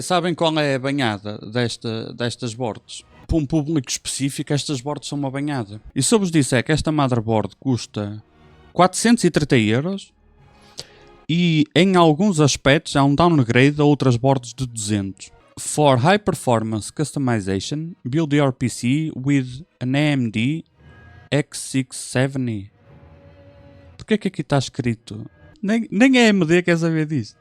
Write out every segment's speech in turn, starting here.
Sabem qual é a banhada destas boards? Para um público específico, estas boards são uma banhada. E se eu vos disser que esta motherboard custa 430€ e em alguns aspectos há um downgrade a outras boards de 200. For high performance customization, build your PC with an AMD X670. Porquê que aqui está escrito? Nem a AMD quer saber disso.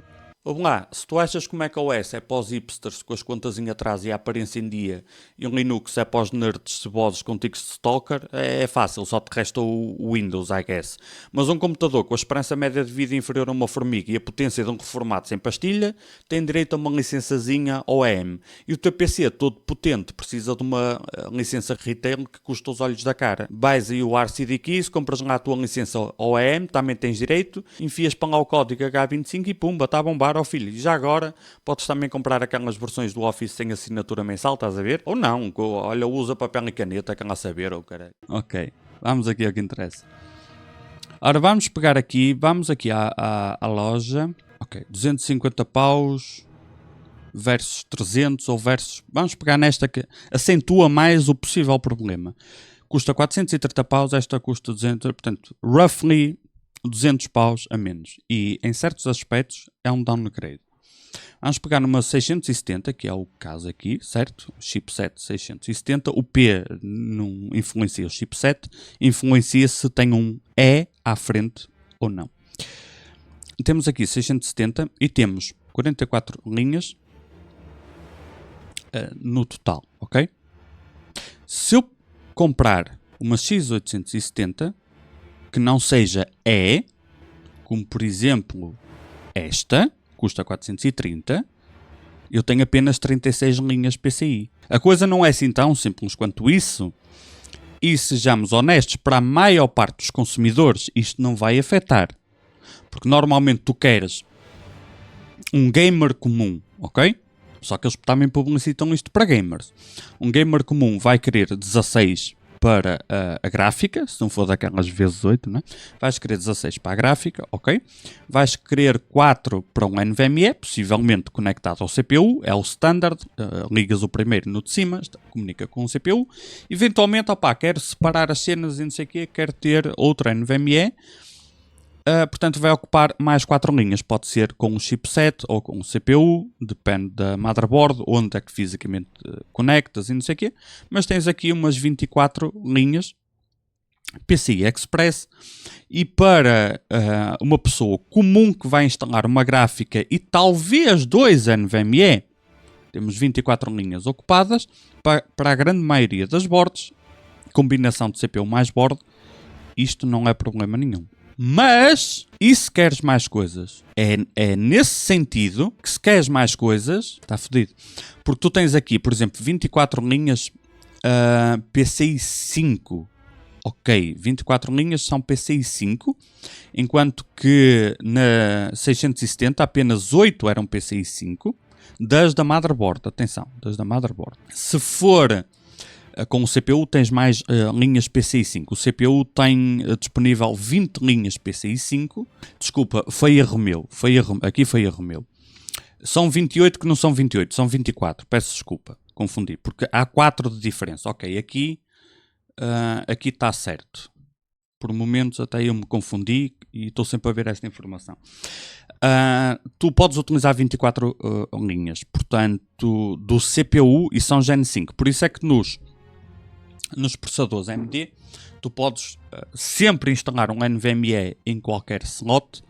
Vamos lá, se tu achas que o macOS é para os hipsters com as contas em atraso e a aparência em dia, e o Linux é para os nerds cebosos com tics de stalker, é fácil, só te resta o Windows, I guess. Mas um computador com a esperança média de vida inferior a uma formiga e a potência de um reformado sem pastilha, tem direito a uma licençazinha OEM. E o teu PC todo potente precisa de uma licença retail que custa os olhos da cara. Vais aí o RCD Keys, compras lá a tua licença OEM, também tens direito, enfias para lá o código H25 e pumba, está a bombar. Ó filho, e já agora podes também comprar aquelas versões do Office sem assinatura mensal, estás a ver? Ou não, olha, usa papel e caneta, que ela saber, ou caralho. Ok, vamos aqui ao que interessa. Ora, vamos pegar aqui, vamos aqui à loja. Ok, 250 paus versus 300 ou versus... Vamos pegar nesta que acentua mais o possível problema. Custa 430 paus, esta custa 200, portanto, roughly 200 paus a menos. E em certos aspectos é um downgrade. Vamos pegar numa 670, que é o caso aqui, certo? Chipset 670. O P não influencia o chipset, influencia se tem um E à frente ou não. Temos aqui 670 e temos 44 linhas no total, ok? Se eu comprar uma X870 que não seja E, como por exemplo esta, custa 430, eu tenho apenas 36 linhas PCI. A coisa não é assim tão simples quanto isso, e sejamos honestos, para a maior parte dos consumidores isto não vai afetar, porque normalmente tu queres um gamer comum, ok? Só que eles também publicitam isto para gamers. Um gamer comum vai querer 16 para a gráfica, se não for daquelas vezes 8, né? Vais querer 16 para a gráfica, ok? Vais querer 4 para um NVMe, possivelmente conectado ao CPU, é o standard, ligas o primeiro no de cima, comunica com o CPU, eventualmente, quero separar as cenas e não sei o quê, quero ter outro NVMe, portanto vai ocupar mais 4 linhas, pode ser com o chipset ou com o CPU, depende da motherboard, onde é que fisicamente conectas e não sei o quê, mas tens aqui umas 24 linhas PCI Express, e para uma pessoa comum que vai instalar uma gráfica e talvez 2 NVMe, temos 24 linhas ocupadas. Para a grande maioria das boards, combinação de CPU mais board, isto não é problema nenhum. Mas, e se queres mais coisas? É nesse sentido que se queres mais coisas, está fodido. Porque tu tens aqui, por exemplo, 24 linhas PCI 5. Ok, 24 linhas são PCI 5, enquanto que na 670 apenas 8 eram PCI 5, das da motherboard, atenção, das da motherboard. Se for com o CPU tens mais linhas PCI 5. O CPU tem disponível 20 linhas PCI 5. Desculpa, foi erro meu. Aqui foi erro meu. São 28 que não são 28, são 24. Peço desculpa, confundi. Porque há 4 de diferença. Ok, aqui está certo. Por momentos até eu me confundi e estou sempre a ver esta informação. Tu podes utilizar 24 linhas, portanto, do CPU e são Gen 5. Por isso é que nos processadores AMD, tu podes sempre instalar um NVMe em qualquer slot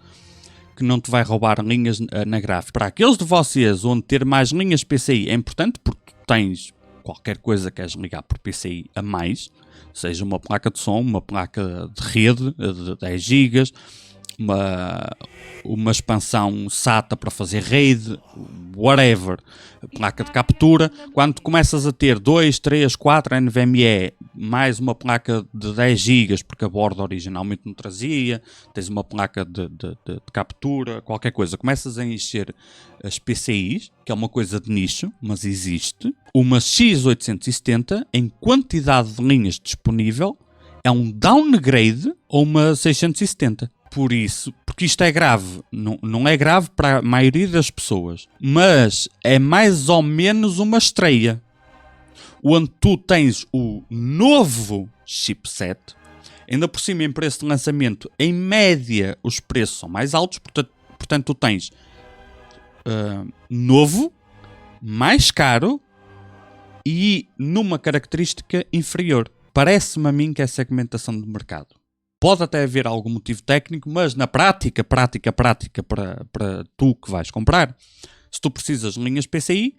que não te vai roubar linhas na gráfica. Para aqueles de vocês onde ter mais linhas PCI é importante, porque tu tens qualquer coisa que queres ligar por PCI a mais, seja uma placa de som, uma placa de rede de 10 GB, uma expansão SATA para fazer RAID, whatever, placa de captura. Quando começas a ter 2, 3, 4 NVMe, mais uma placa de 10 GB, porque a borda originalmente não trazia, tens uma placa de captura, qualquer coisa, começas a encher as PCIs, que é uma coisa de nicho, mas existe. Uma X870, em quantidade de linhas disponível, é um downgrade ou uma 670. Por isso, porque isto é grave, não é grave para a maioria das pessoas, mas é mais ou menos uma estreia, onde tu tens o novo chipset, ainda por cima em preço de lançamento, em média os preços são mais altos, portanto tu tens novo, mais caro e numa característica inferior. Parece-me a mim que é segmentação de mercado. Pode até haver algum motivo técnico, mas na prática para tu que vais comprar, se tu precisas de linhas PCI,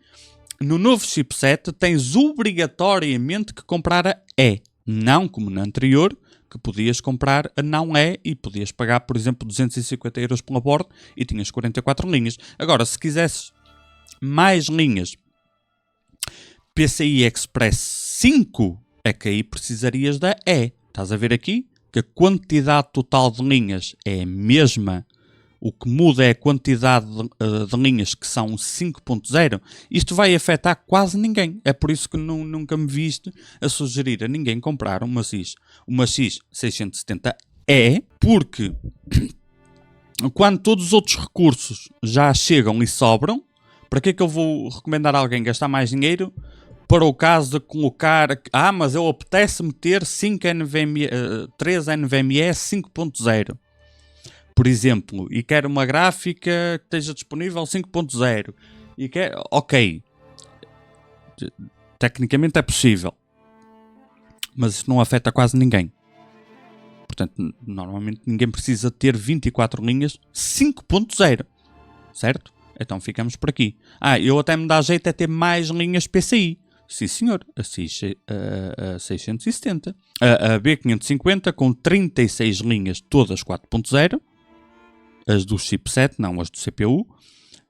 no novo chipset tens obrigatoriamente que comprar a E, não como na anterior, que podias comprar a não E e podias pagar, por exemplo, 250 euros pela borda e tinhas 44 linhas. Agora, se quisesses mais linhas PCI Express 5, é que aí precisarias da E. Estás a ver aqui que a quantidade total de linhas é a mesma. O que muda é a quantidade de linhas que são 5.0. Isto vai afetar quase ninguém. É por isso que nunca me viste a sugerir a ninguém comprar uma X670E, porque quando todos os outros recursos já chegam e sobram, para que é que eu vou recomendar a alguém gastar mais dinheiro para o caso de colocar... mas eu apetece-me ter 3 NVMe 5.0. Por exemplo, e quero uma gráfica que esteja disponível 5.0. E quero... Ok. Tecnicamente é possível. Mas isso não afeta quase ninguém. Portanto, normalmente ninguém precisa ter 24 linhas 5.0. Certo? Então ficamos por aqui. Eu até me dá jeito a ter mais linhas PCI. Sim, senhor. A 670. A B550 com 36 linhas, todas 4.0. As do chipset, não as do CPU.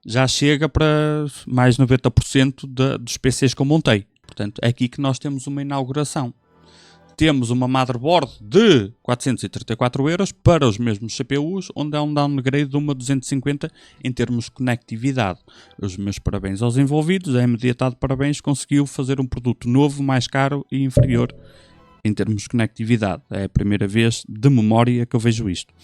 Já chega para mais 90% dos PCs que eu montei. Portanto, é aqui que nós temos uma inauguração. Temos uma motherboard de 434 euros para os mesmos CPUs, onde há um downgrade de uma 250 em termos de conectividade. Os meus parabéns aos envolvidos. A AMD está de parabéns, conseguiu fazer um produto novo, mais caro e inferior em termos de conectividade. É a primeira vez de memória que eu vejo isto.